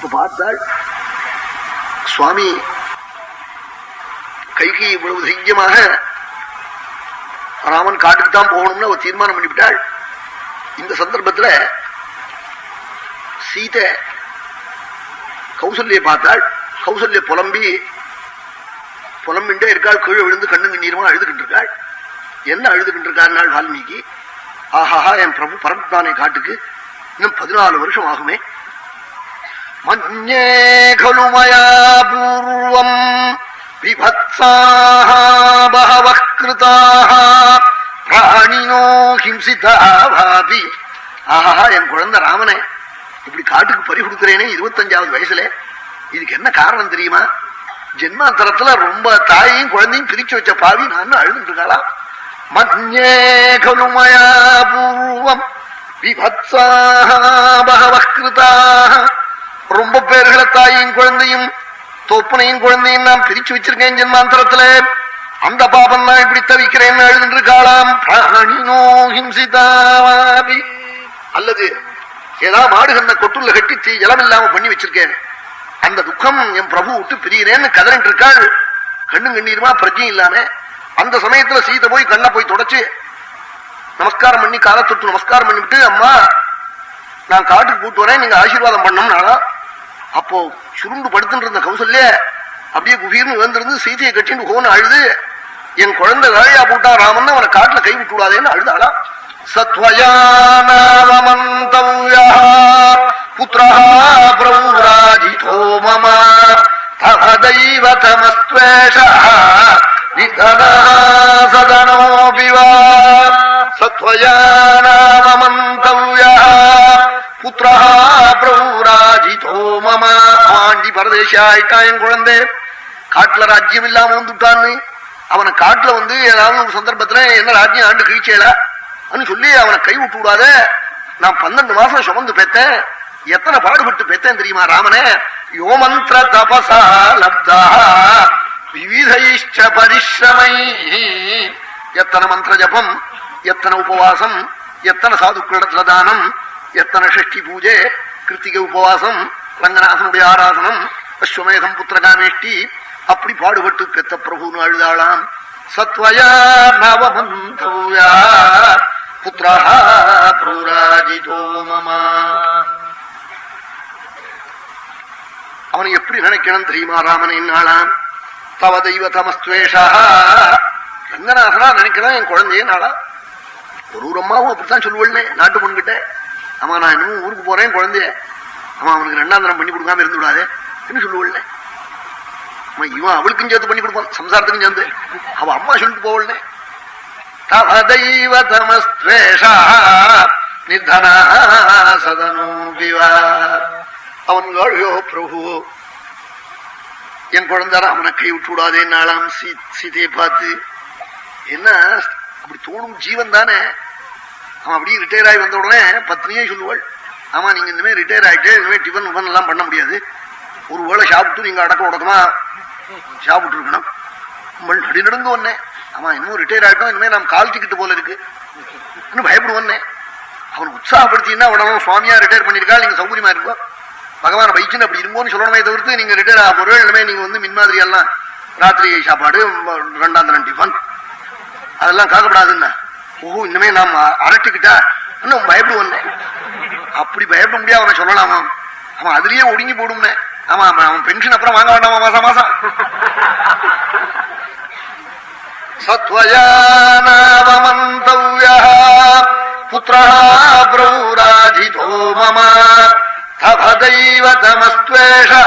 அப்ப பார்த்தாள் சுவாமி கைகி இவ்வளவு தைரியமாக ராமன் காட்டுக்கு தான் போகணும்னு ஒரு தீர்மானம் பண்ணிவிட்டாள். இந்த சந்தர்ப்பத்துல சீதை கௌசல்யை பார்த்தாள். கௌசல்ய புலம்பிண்டே இருக்காள். கீழே விழுந்து கண்ணு நீருமா அழுதுகிட்டு இருக்காள். என்ன அழுதுகிட்டு இருக்காள் வால்மீகி? ஆஹாஹா, என் பிரபு பரந்தானே காட்டுக்கு இன்னும் 14 வருஷம் ஆகுமே. மன்யே கலு மயா பூர்வம் விபத்ஸாஹ பஹவः க்ருதாஹ பிராணினோ ஹிம்சிதாவாபி. ஆஹா, என் குழந்தை ராமனை இப்படி காட்டுக்கு பறி கொடுக்கிறேனே 25வது வயசுல. இதுக்கு என்ன காரணம் தெரியுமா? ஜென்மாந்தரத்துல ரொம்ப தாயையும் குழந்தையும் பிரிச்சு வச்ச பாவி நான் அழுதுட்டு இருக்காளாம். மன்யே கலு மயா பூர்வம் விபத்ஸாஹ பஹவः க்ருதாஹ. ரொம்ப பேர்களை தாயையும் குழந்தையும் தோப்பனையும் குழந்தையும் நான் பிரிச்சு வச்சிருக்கேன் ஜென்மாந்தரத்துல. அந்த பாபம் நான் இப்படி தவிக்கிறேன்னு எழுதுன்னு இருக்காளாம். பிராணினோ ஹிம்சிதாவாபி. அல்லது ஏதாவது மாடு கண்ண கொட்டுள்ள கட்டி ஜலம் இல்லாம பண்ணி வச்சிருக்கேன். அந்த துக்கம் என் பிரபு விட்டு பிரிகிறேன்னு கதறிட்டு இருக்காள். கண்ணும் கண்ணீருமா பிரஜையும் இல்லாம. அந்த சமயத்துல சீதை போய் கண்ணை போய் தொடச்சு நமஸ்காரம் பண்ணி காலை தொட்டு நமஸ்காரம் பண்ணிவிட்டு, அம்மா நான் காட்டுக்கு கூட்டு வரேன், நீங்க ஆசீர்வாதம் பண்ணோம்னாலா. அப்போ சுருண்டு படுத்துட்டு இருந்த கௌசல்ய அப்படியே குபீர்னு விழுந்திருந்து சீதையை கட்டின்னு ஹோன்னு அழுது, என் குழந்தை வேலையா போட்டா ராமன் அவனை காட்டுல கை விட்டு விடாதேன்னு அழுதாளா. சத்வயானவமந்தவ்யா புத்ரஹ பிரௌராஜிதோ மம தவ தெய்வதமஸ்த்வேஷः நிதனः சதனோபி வா. சத்வயானவமந்தவ்யா புத்ரஹ பிரௌராஜிதோ மம. ஆண்டி பரதேசி ஆயிட்டா என் குழந்தை. காட்டுல ராஜ்யம் இல்லாம வந்துட்டான்னு அவனை காட்டுல ஏதாவது ஒரு சந்தர்ப்பத்துல என்ன ராஜ்யம் ஆண்டு கிழிச்சேல சொல்லி அவனை கை விட்டு விடாத. நான் 12 மாசம் சுமந்து பெத்தேன். எத்தனை பாடுபட்டு பெத்தேன் தெரியுமா ராமனே? யோமந்திர தபசா லப்தா விவிதைஷ்ச பரிஷ்ரமை. எத்தனை மந்திர ஜபம், எத்தனை உபவாசம், எத்தனை சாதுக்களிடத்துல தானம், எத்தனை ஷஷ்டி பூஜை, கிருத்திகை உபவாசம், ரங்கநாதனுடைய ஆராதனம், அஸ்வமேதம் புத்திரகாமேஷ்டி, அப்படி பாடுபட்டு பெத்த பிரபுன்னு அழுதாளாம். சத்வயா நவமந்தவ்யா புத்ரஹ பிரௌராஜிதோ மம. அவனை எப்படி நினைக்கணும் தெரியுமா ராமனை? நாளாம் தவ தெய்வதமஸ்த்வேஷா. ரங்கநாதனா நினைக்கிறான் என் குழந்தையே நாளா. ஒரு அம்மாவும் அப்படித்தான் சொல்லுவல்னே நாட்டு பொண்ணுகிட்ட. ஆமா நான் இன்னும் ஊருக்கு போறேன் குழந்தைய, ஆமா அவனுக்கு 2ஆம் தரம் பண்ணி கொடுக்காம இருந்து விடாதே என்ன சொல்லுவல்னே. இவன் அவளுக்கும் சேர்த்து பண்ணி கொடுப்பான், சம்சாரத்துக்கும் சேர்ந்து. அவ அம்மா சொல்லிட்டு போவல்னே. தவ தெய்வதமஸ்த்வேஷா நிதனः சதனோபி வா. அவன் ஐயோ பிரபு என் குழந்தை ராமனை கை விட்டு விடாதே நாளாம். சீதையை பார்த்து என்ன அப்படி தோணும் ஜீவன் தானே. அவன் அப்படியே ரிட்டையர் ஆகி வந்த உடனே பத்னியே சொல்லுவாள், ஆமா நீங்க இனிமே ரிட்டையர் ஆகிட்டு இனிமே டிஃபன் உபன் எல்லாம் பண்ண முடியாது. ஒரு வேளை சாப்பிட்டு நீங்க அடக்க உடக்கமா சாப்பிட்டு இருக்கணும். நடி நடந்து வந்தேன். ஆமா இன்னும் ரிட்டையர் ஆகிட்டோம், இனிமே நாம் கால் டிக்கெட்டு போல இருக்கு இன்னும் பயப்படுவன்னே. அவன் உற்சாகப்படுத்தினா உடனே சுவாமியா ரிட்டையர் பண்ணிருக்கா, நீங்க சௌகரியமா இருக்கும் பகவான பயிச்சுன்னு அப்படி இருங்கோன்னு சொல்லணுமே தவிர்த்து நீங்க ரிட்டையர் ஆக போற இனிமே நீங்க மின்மாதிரி எல்லாம் ராத்திரி சாப்பாடு 2ஆம் தரம் டிஃபன் அதெல்லாம் காக்கப்படாதுன்னா. ஓஹோ இனிமே நாம் அரட்டிக்கிட்டா இன்னும் பயப்படுவன்னே. அப்படி பயப்பட முடியாது அவனை சொல்லலாமா? அவன் அதுலயே ஒடுங்கி போடும்னே. ஆமா அவன் பென்ஷன் அப்புறம் வாங்க வேண்டாமா மாசம் மாசம். சத்வயானவமந்தவ்யா புத்ரஹ பிரௌராஜிதோ மம தவ தெய்வதமஸ்த்வேஷः